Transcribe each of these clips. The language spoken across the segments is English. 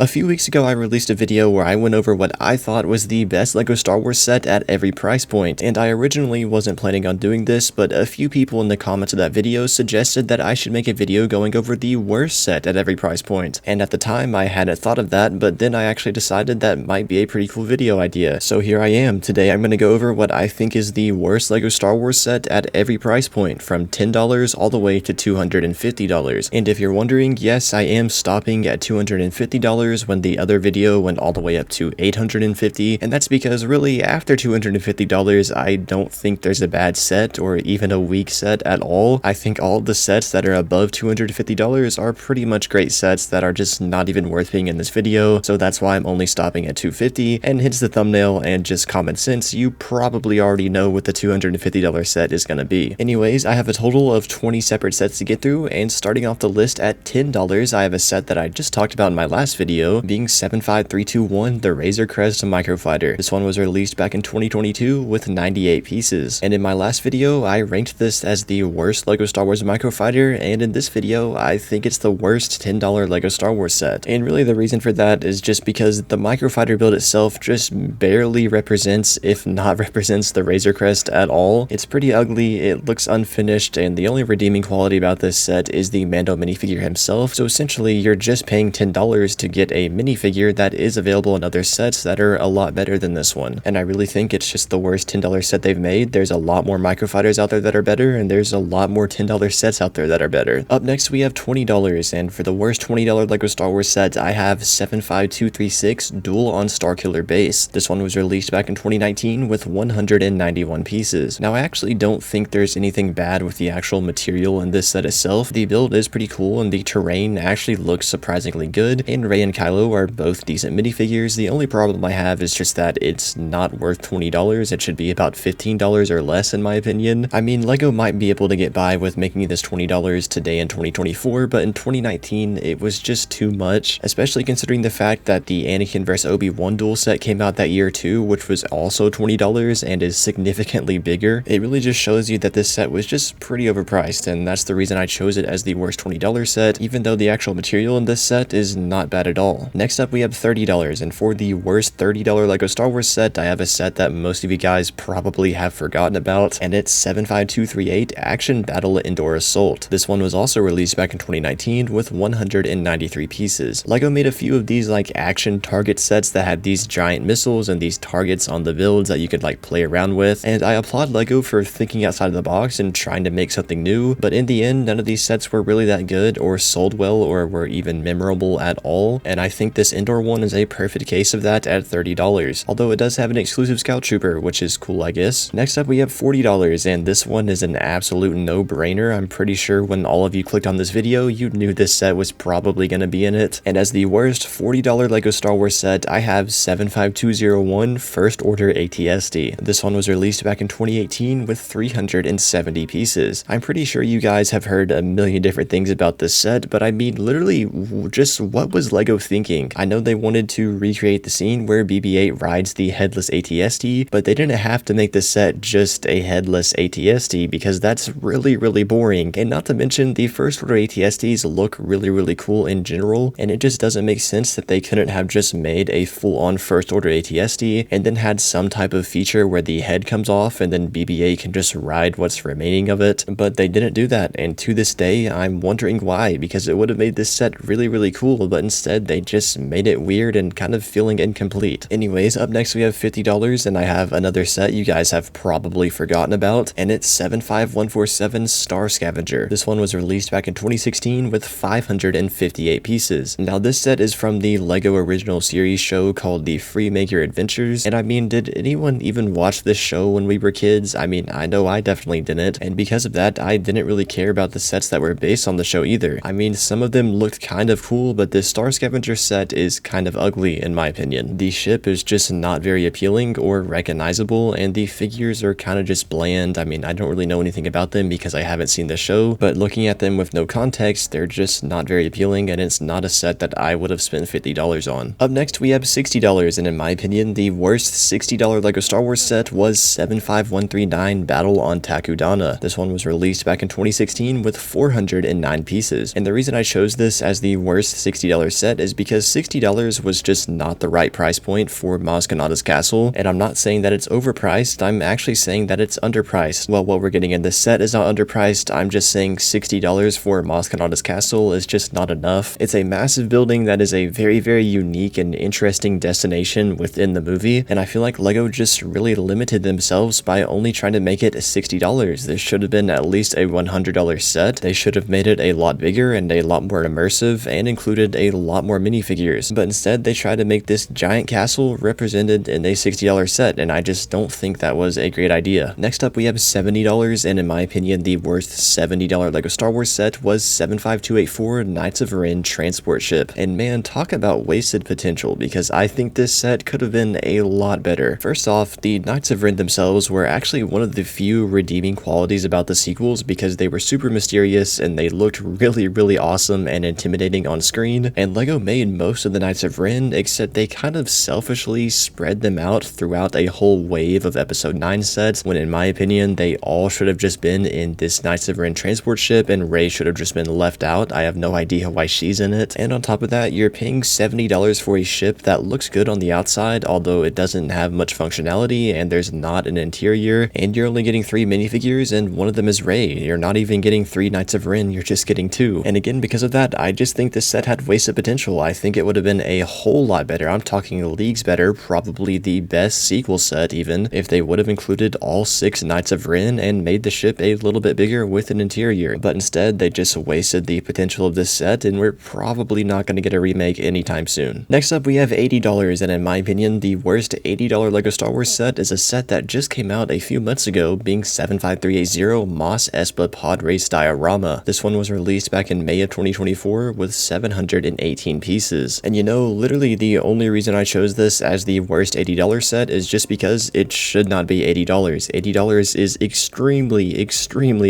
A few weeks ago, I released a video where I went over what I thought was the best LEGO Star Wars set at every price point, and I originally wasn't planning on doing this, but a few people in the comments of that video suggested that I should make a video going over the worst set at every price point, and at the time I hadn't thought of that, but then I actually decided that might be a pretty cool video idea. So here I am. Today I'm going to go over what I think is the worst LEGO Star Wars set at every price point, from $10 all the way to $250. And if you're wondering, yes, I am stopping at $250 when the other video went all the way up to $850, and that's because really after $250 I don't think there's a bad set or even a weak set at all. I think all of the sets that are above $250 are pretty much great sets that are just not even worth being in this video, so that's why I'm only stopping at $250. And hence the thumbnail and just common sense, you probably already know what the $250 set is going to be. Anyways, I have a total of 20 separate sets to get through, and starting off the list at $10 I have a set that I just talked about in my last video, being 75321, the Razor Crest Microfighter. This one was released back in 2022 with 98 pieces, and in my last video I ranked this as the worst LEGO Star Wars Microfighter, and in this video I think it's the worst $10 LEGO Star Wars set. And really the reason for that is just because the Microfighter build itself just barely represents, if not represents, the Razor Crest at all. It's pretty ugly, it looks unfinished, and the only redeeming quality about this set is the Mando minifigure himself, so essentially you're just paying $10 to get a minifigure that is available in other sets that are a lot better than this one. And I really think it's just the worst $10 set they've made. There's a lot more Microfighters out there that are better, and there's a lot more $10 sets out there that are better. Up next we have $20, and for the worst $20 LEGO Star Wars set, I have 75236 Duel on Starkiller Base. This one was released back in 2019 with 191 pieces. Now I actually don't think there's anything bad with the actual material in this set itself. The build is pretty cool and the terrain actually looks surprisingly good, and Rey and Kylo are both decent minifigures. The only problem I have is just that it's not worth $20. It should be about $15 or less in my opinion. I mean, LEGO might be able to get by with making this $20 today in 2024, but in 2019 it was just too much, especially considering the fact that the Anakin vs Obi-Wan duel set came out that year too, which was also $20 and is significantly bigger. It really just shows you that this set was just pretty overpriced, and that's the reason I chose it as the worst $20 set, even though the actual material in this set is not bad at all. Next up we have $30, and for the worst $30 LEGO Star Wars set, I have a set that most of you guys probably have forgotten about, and it's 75238 Action Battle Indoor Assault. This one was also released back in 2019 with 193 pieces. LEGO made a few of these like action target sets that had these giant missiles and these targets on the builds that you could like play around with, and I applaud LEGO for thinking outside of the box and trying to make something new, but in the end none of these sets were really that good or sold well or were even memorable at all, and I think this indoor one is a perfect case of that at $30, although it does have an exclusive Scout Trooper, which is cool I guess. Next up we have $40, and this one is an absolute no-brainer. I'm pretty sure when all of you clicked on this video you knew this set was probably going to be in it, and as the worst $40 LEGO Star Wars set, I have 75201 First Order AT-ST. This one was released back in 2018 with 370 pieces. I'm pretty sure you guys have heard a million different things about this set, but I mean literally just what was LEGO thinking? I know they wanted to recreate the scene where BB-8 rides the headless AT-ST, but they didn't have to make the set just a headless AT-ST because that's really boring, and not to mention the First Order AT-STs look really cool in general, and it just doesn't make sense that they couldn't have just made a full-on First Order AT-ST and then had some type of feature where the head comes off and then BB-8 can just ride what's remaining of it, but they didn't do that, and to this day I'm wondering why, because it would have made this set really cool, but instead they just made it weird and kind of feeling incomplete. Anyways, up next we have $50, and I have another set you guys have probably forgotten about, and it's 75147 Star Scavenger. This one was released back in 2016 with 558 pieces. Now this set is from the LEGO Original Series show called the Freemaker Adventures, and I mean, did anyone even watch this show when we were kids? I mean, I know I definitely didn't, and because of that I didn't really care about the sets that were based on the show either. I mean, some of them looked kind of cool, but this Star Scavenger set is kind of ugly in my opinion. The ship is just not very appealing or recognizable, and the figures are kind of just bland. I mean, I don't really know anything about them because I haven't seen the show, but looking at them with no context, they're just not very appealing, and it's not a set that I would have spent $50 on. Up next we have $60, and in my opinion the worst $60 LEGO Star Wars set was 75139 Battle on Takodana. This one was released back in 2016 with 409 pieces, and the reason I chose this as the worst $60 set is is because $60 was just not the right price point for Maz Kanata's castle, and I'm not saying that it's overpriced, I'm actually saying that it's underpriced. Well, what we're getting in this set is not underpriced, I'm just saying $60 for Maz Kanata's castle is just not enough. It's a massive building that is a very, very unique and interesting destination within the movie, and I feel like LEGO just really limited themselves by only trying to make it $60. This should have been at least a $100 set. They should have made it a lot bigger and a lot more immersive and included a lot more minifigures, but instead they tried to make this giant castle represented in a $60 set, and I just don't think that was a great idea. Next up we have $70, and in my opinion the worst $70 LEGO Star Wars set was 75284 Knights of Ren transport ship, and man, talk about wasted potential, because I think this set could have been a lot better. First off, the Knights of Ren themselves were actually one of the few redeeming qualities about the sequels, because they were super mysterious and they looked really awesome and intimidating on screen, and LEGO made most of the Knights of Ren, except they kind of selfishly spread them out throughout a whole wave of episode 9 sets, when in my opinion they all should have just been in this Knights of Ren transport ship and Rey should have just been left out. I have no idea why she's in it. And on top of that, you're paying $70 for a ship that looks good on the outside, although it doesn't have much functionality and there's not an interior, and you're only getting 3 minifigures and one of them is Rey. You're not even getting 3 Knights of Ren, you're just getting 2. And again, because of that, I just think this set had wasted potential. I think it would have been a whole lot better. I'm talking leagues better, probably the best sequel set even, if they would have included all 6 Knights of Ren and made the ship a little bit bigger with an interior. But instead, they just wasted the potential of this set, and we're probably not going to get a remake anytime soon. Next up, we have $80, and in my opinion, the worst $80 LEGO Star Wars set is a set that just came out a few months ago, being 75380 Mos Espa Pod Race Diorama. This one was released back in May of 2024 with 718 pieces. And you know, literally the only reason I chose this as the worst $80 set is just because it should not be $80. $80 is extremely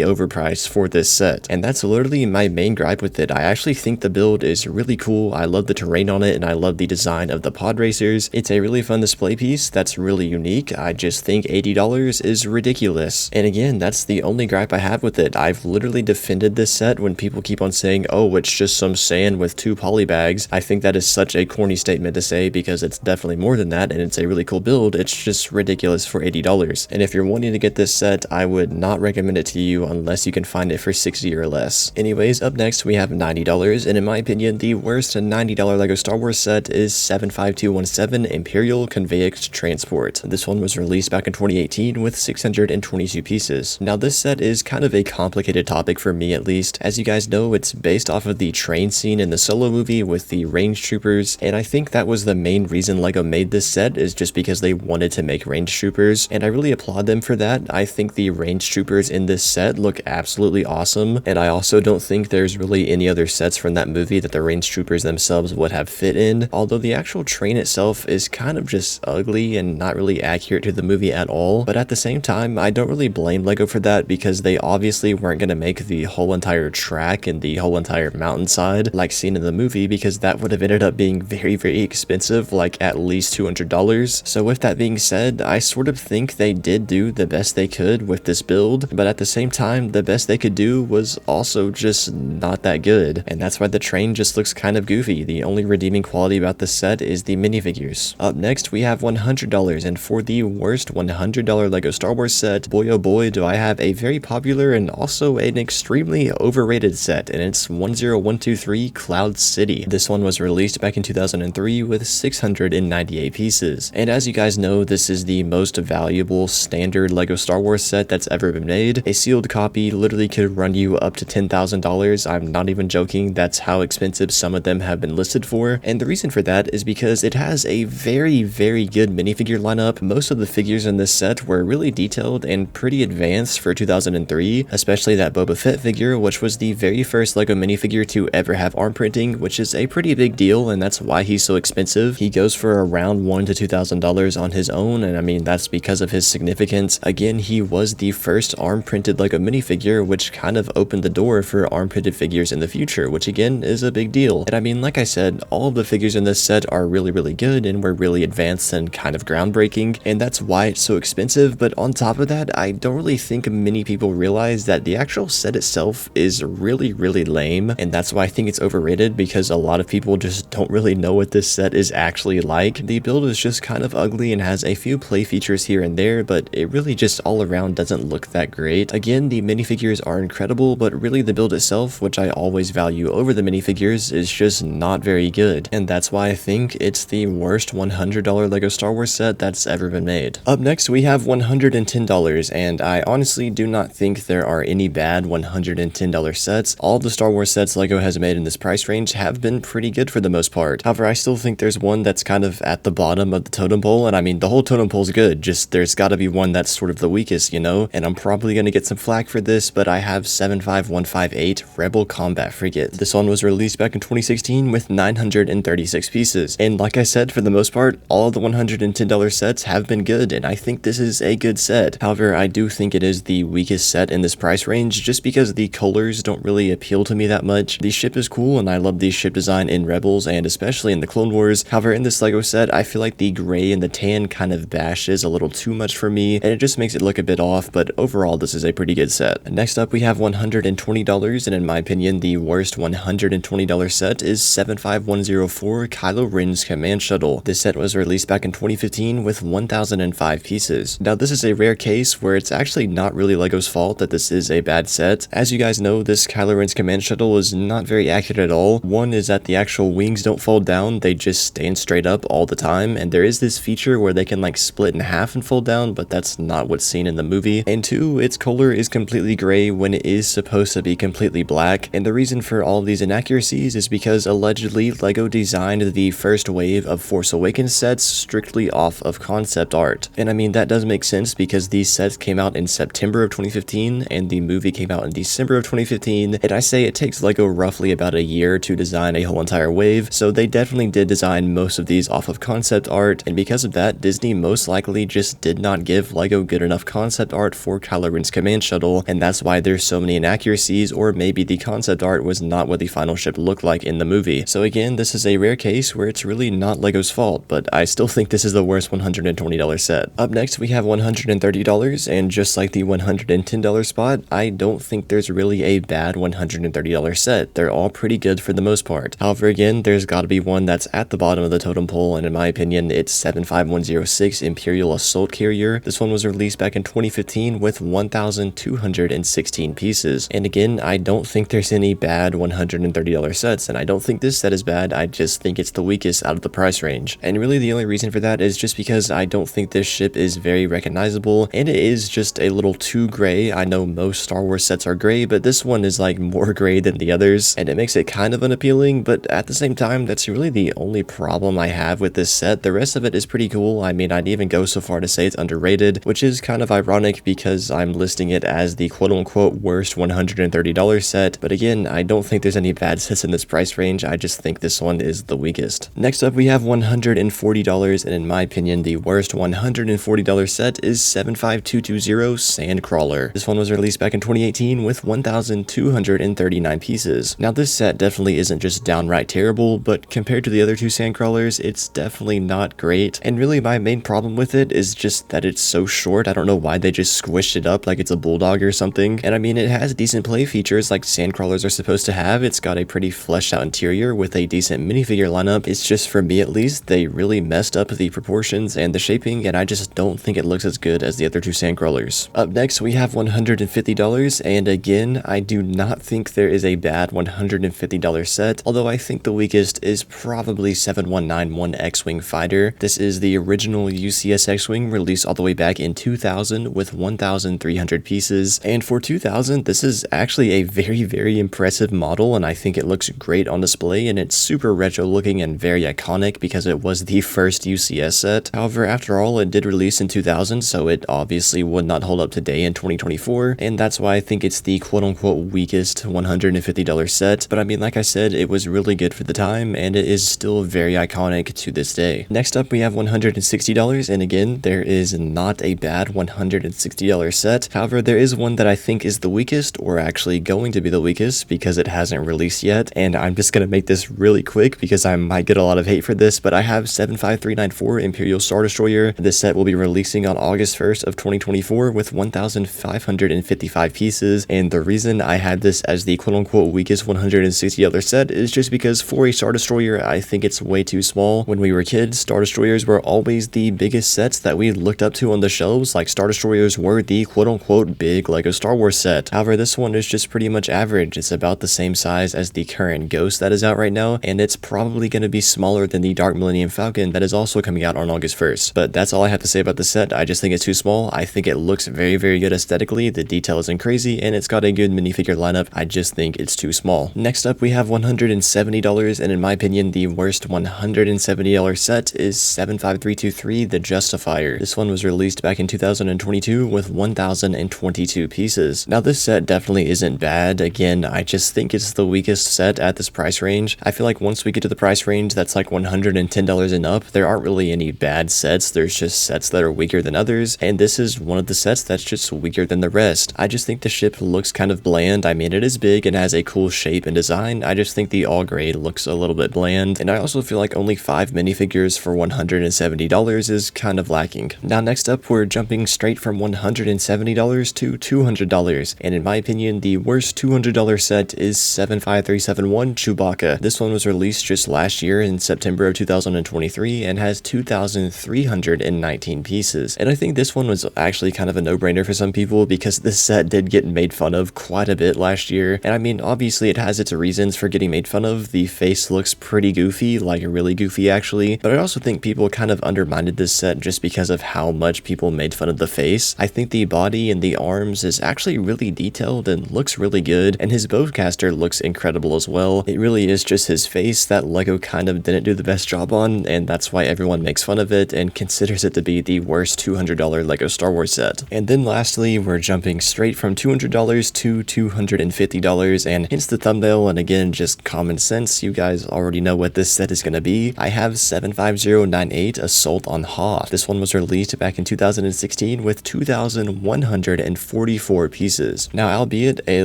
overpriced for this set, and that's literally my main gripe with it. I actually think the build is really cool. I love the terrain on it and I love the design of the pod racers. It's a really fun display piece that's really unique. I just think $80 is ridiculous. And again, that's the only gripe I have with it. I've literally defended this set when people keep on saying, oh, it's just some sand with 2 poly bags. I think that is such a corny statement to say because it's definitely more than that and it's a really cool build. It's just ridiculous for $80. And if you're wanting to get this set, I would not recommend it to you unless you can find it for $60 or less. Anyways, up next we have $90, and in my opinion, the worst $90 LEGO Star Wars set is 75217 Imperial Convex Transport. This one was released back in 2018 with 622 pieces. Now this set is kind of a complicated topic for me at least. As you guys know, it's based off of the train scene in the Solo movie with the range troopers, and I think that was the main reason LEGO made this set, is just because they wanted to make range troopers, and I really applaud them for that. I think the range troopers in this set look absolutely awesome, and I also don't think there's really any other sets from that movie that the range troopers themselves would have fit in, although the actual train itself is kind of just ugly and not really accurate to the movie at all. But at the same time, I don't really blame LEGO for that, because they obviously weren't going to make the whole entire track and the whole entire mountainside like seen in the movie, because that would have ended up being very expensive, like at least $200. So with that being said, I sort of think they did do the best they could with this build, but at the same time, the best they could do was also just not that good, and that's why the train just looks kind of goofy. The only redeeming quality about this set is the minifigures. Up next, we have $100, and for the worst $100 LEGO Star Wars set, boy oh boy do I have a very popular and also an extremely overrated set, and it's 10123 Cloud City. This one was released back in 2003 with 698 pieces, and as you guys know, this is the most valuable standard LEGO Star Wars set that's ever been made. A sealed copy literally could run you up to $10,000. I'm not even joking, that's how expensive some of them have been listed for, and the reason for that is because it has a very good minifigure lineup. Most of the figures in this set were really detailed and pretty advanced for 2003, especially that Boba Fett figure, which was the very first LEGO minifigure to ever have arm printing, which is a pretty big deal, and that's why he's so expensive. He goes for around $1,000 to $2,000 on his own, and I mean, that's because of his significance. Again, he was the first arm printed LEGO minifigure, which kind of opened the door for arm printed figures in the future, which again is a big deal. And I mean, like I said, all of the figures in this set are really good and were really advanced and kind of groundbreaking, and that's why it's so expensive. But on top of that, I don't really think many people realize that the actual set itself is really lame, and that's why I think it's overrated, because a lot of of people just don't really know what this set is actually like. The build is just kind of ugly and has a few play features here and there, but it really just all around doesn't look that great. Again, the minifigures are incredible, but really the build itself, which I always value over the minifigures, is just not very good. And that's why I think it's the worst $100 LEGO Star Wars set that's ever been made. Up next, we have $110, and I honestly do not think there are any bad $110 sets. All the Star Wars sets LEGO has made in this price range have been pretty good for the most part. However, I still think there's one that's kind of at the bottom of the totem pole, and I mean, the whole totem pole's good, just there's gotta be one that's sort of the weakest, you know? And I'm probably gonna get some flack for this, but I have 75158 Rebel Combat Frigate. This one was released back in 2016 with 936 pieces, and like I said, for the most part, all of the $110 sets have been good, and I think this is a good set. However, I do think it is the weakest set in this price range, just because the colors don't really appeal to me that much. The ship is cool, and I love the ship design in Rebels, and especially in the Clone Wars. However, in this LEGO set, I feel like the gray and the tan kind of bashes a little too much for me, and it just makes it look a bit off, but overall, this is a pretty good set. Next up, we have $120, and in my opinion, the worst $120 set is 75104 Kylo Ren's Command Shuttle. This set was released back in 2015 with 1005 pieces. Now, this is a rare case where it's actually not really LEGO's fault that this is a bad set. As you guys know, this Kylo Ren's Command Shuttle is not very accurate at all. One is that the actual wings don't fold down, they just stand straight up all the time, and there is this feature where they can like split in half and fold down, but that's not what's seen in the movie. And two, its color is completely gray when it is supposed to be completely black, and the reason for all of these inaccuracies is because allegedly LEGO designed the first wave of Force Awakens sets strictly off of concept art. And I mean, that does make sense because these sets came out in September of 2015 and the movie came out in December of 2015, and I say it takes LEGO roughly about a year to design a whole entire wave, so they definitely did design most of these off of concept art, and because of that, Disney most likely just did not give LEGO good enough concept art for Kylo Ren's Command Shuttle, and that's why there's so many inaccuracies, or maybe the concept art was not what the final ship looked like in the movie. So again, this is a rare case where it's really not LEGO's fault, but I still think this is the worst $120 set. Up next, we have $130, and just like the $110 spot, I don't think there's really a bad $130 set. They're all pretty good for the most part. However, again, there's gotta be one that's at the bottom of the totem pole, and in my opinion, it's 75106 Imperial Assault Carrier. This one was released back in 2015 with 1,216 pieces. And again, I don't think there's any bad $130 sets, and I don't think this set is bad, I just think it's the weakest out of the price range. And really the only reason for that is just because I don't think this ship is very recognizable, and it is just a little too gray. I know most Star Wars sets are gray, but this one is like more gray than the others, and it makes it kind of unappealing, but at the same time, that's really the only problem I have with this set. The rest of it is pretty cool. I mean, I'd even go so far to say it's underrated, which is kind of ironic because I'm listing it as the quote-unquote worst $130 set, but again, I don't think there's any bad sets in this price range. I just think this one is the weakest. Next up, we have $140, and in my opinion, the worst $140 set is 75220 Sandcrawler. This one was released back in 2018 with 1,239 pieces. Now, this set definitely isn't just downright terrible, but compared to the other two Sandcrawlers, it's definitely not great. And really, my main problem with it is just that it's so short. I don't know why they just squished it up like it's a bulldog or something. And I mean, it has decent play features like Sandcrawlers are supposed to have. It's got a pretty fleshed out interior with a decent minifigure lineup. It's just, for me at least, they really messed up the proportions and the shaping, and I just don't think it looks as good as the other two Sandcrawlers. Up next, we have $150, and again, I do not think there is a bad $150 set, although I think the weakest is probably 7191 X-Wing Fighter. This is the original UCS X-Wing released all the way back in 2000 with 1,300 pieces, and for 2000, this is actually a very impressive model, and I think it looks great on display, and it's super retro looking and very iconic because it was the first UCS set. However, after all, it did release in 2000, so it obviously would not hold up today in 2024, and that's why I think it's the quote-unquote weakest $150 set. But I mean, like I said, it was really good for the time, and it is still very iconic to this day. Next up, we have $160, and again, there is not a bad $160 set. However, there is one that I think is the weakest, or actually going to be the weakest, because it hasn't released yet, and I'm just gonna make this really quick because I might get a lot of hate for this, but I have 75394 Imperial Star Destroyer. This set will be releasing on August 1st of 2024 with 1,555 pieces, and the reason I had this as the quote-unquote weakest $160 set is just because for a Star Destroyer, I think it's way too small. When we were kids, Star Destroyers were always the biggest sets that we looked up to on the shelves, like Star Destroyers were the quote-unquote big LEGO Star Wars set. However, this one is just pretty much average. It's about the same size as the current Ghost that is out right now, and it's probably going to be smaller than the Dark Millennium Falcon that is also coming out on August 1st. But that's all I have to say about the set. I just think it's too small. I think it looks very, very good aesthetically. The detail isn't crazy, and it's got a good minifigure lineup. I just think it's too small. Next up, we have $170, and in my opinion, the worst $170 set is 75323, the Justifier. This one was released back in 2022 with 1,022 pieces. Now, this set definitely isn't bad. Again, I just think it's the weakest set at this price range. I feel like once we get to the price range that's like $110 and up, there aren't really any bad sets. There's just sets that are weaker than others, and this is one of the sets that's just weaker than the rest. I just think the ship looks kind of bland. I mean, it is big and has a cool shape and design. I just think the all grade looks a little bit bland, and I also feel like only 5 minifigures for $170 is kind of lacking. Now, next up, we're jumping straight from $170 to $200, and in my opinion, the worst $200 set is 75371 Chewbacca. This one was released just last year in September of 2023 and has 2,319 pieces. And I think this one was actually kind of a no-brainer for some people because this set did get made fun of quite a bit last year. And I mean, obviously it has its reasons for getting made fun of. The face looks pretty goofy, like really goofy actually, but I also think people kind of undermined this set just because of how much people made fun of the face. I think the body and the arms is actually really detailed and looks really good, and his bowcaster looks incredible as well. It really is just his face that LEGO kind of didn't do the best job on, and that's why everyone makes fun of it and considers it to be the worst $200 LEGO Star Wars set. And then lastly, we're jumping straight from $200 to $250, and hence the thumbnail, and again, just common sense, you guys already know what this set is going to be. I have 75098 Assault on Hoth. This one was released back in 2016 with 2,144 pieces. Now, albeit a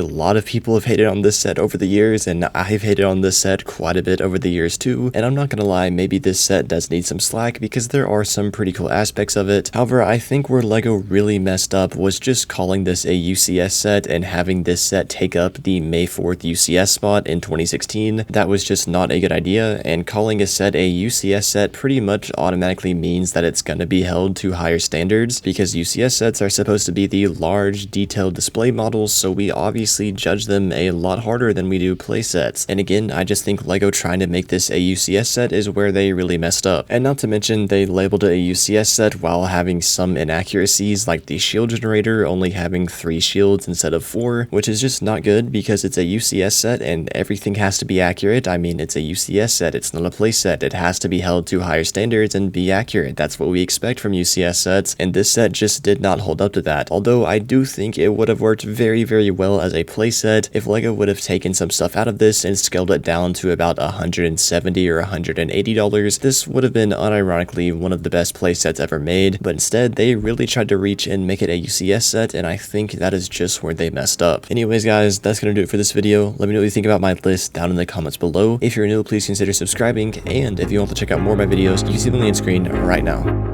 lot of people have hated on this set over the years, and I've hated on this set quite a bit over the years too, and I'm not gonna lie, maybe this set does need some slack because there are some pretty cool aspects of it. However, I think where LEGO really messed up was just calling this a UCS set and having this set take up the May 4th UCS spot in 2016. That was just not a good idea, and calling a set a UCS set pretty much automatically means that it's gonna be held to higher standards because UCS sets are supposed to be the large, detailed display models, so we obviously judge them a lot harder than we do play sets. And again, I just think LEGO trying to make this a UCS set is where they really messed up. And not to mention, they labeled it a UCS set while having some inaccuracies like the shield generator only having 3 shields instead of 4, which is just not good because it's a UCS set and everything has to be accurate. I mean, it's a UCS set, it's not a play set. It has to be held to higher standards and be accurate. That's what we expect from UCS sets, and this set just did not hold up to that. Although I do think it would have worked very, very well as a playset if LEGO would have taken some stuff out of this and scaled it down to about $170 or $180. This would have been unironically one of the best playsets ever made, but instead they really tried to reach and make it a UCS set, and I think that is just where they messed up. Anyways guys, that's gonna do it for this video. Let me know what you think about my list down in the comments below. If you're new, please consider subscribing, and if you want to check out more of my videos, you can see them on the screen right now.